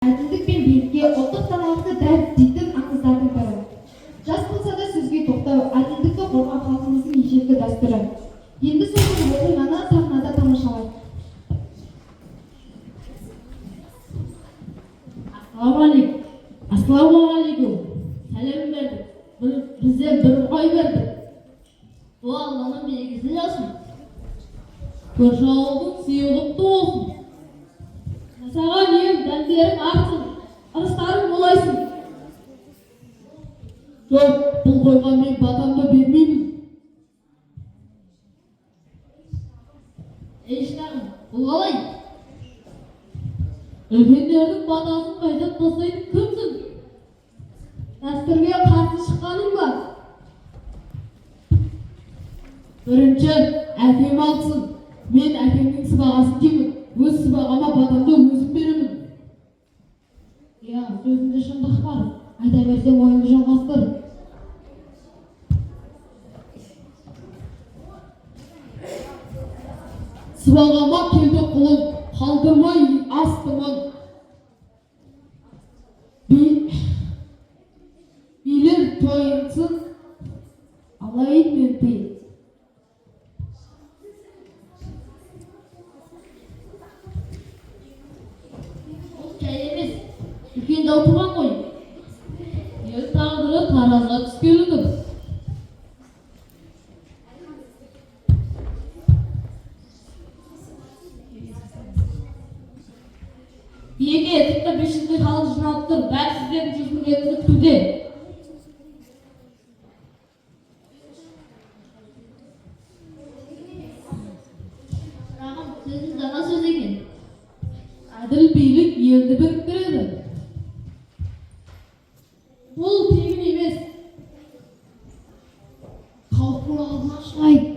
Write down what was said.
әділдік пен билікке ұлттық даналықты дәріптейтін аңыздардың бірі. Жас болса да сөзге тоқтау, әділдікті қорғау халқымыздың ежелгі дәстүрі. Енді сол бір оқиғаны сахнада тамашалайық. Ассалаумағалейкум. Сәлем бердік. Бізде бір қой бердік. Бұл Алланың белгісі жасын. Көрші ауылдың сыйлықты болсын. Жасаған ем дәндерің артсын, ырыстарың молайсын. Жоқ, бұл қойға мен батамды бермеймін. Ей шағым, бұл қалай? Үлкендердің батасын қайдап тастайтын кімсің? Дәстүрге қарсы шыққаның ба? Бірінші, әкем алсын. Мен әкемнің сыбағасын кимін. Өз сыбағама батамды өзім беремін. Я, сөзінде шындық бар. Айта берсең ойыңды жалғастыр. Сыбағама келді құлын, қалдырмай астымын. Билер тойынсын, алайын мен тыйын. Үлкен дау туған ғой. Ел тағдыры таразға түскелі тұр. Еге, тіпті бешінде халық жиналып тұр. Бәрі сіздердің жүзіңізді күтуде. Шырағым, сөзіңіз дана сөз екен. Әділ билік елді біріктіреді. Бұл тегін емес. Халықтың алдына шығайық.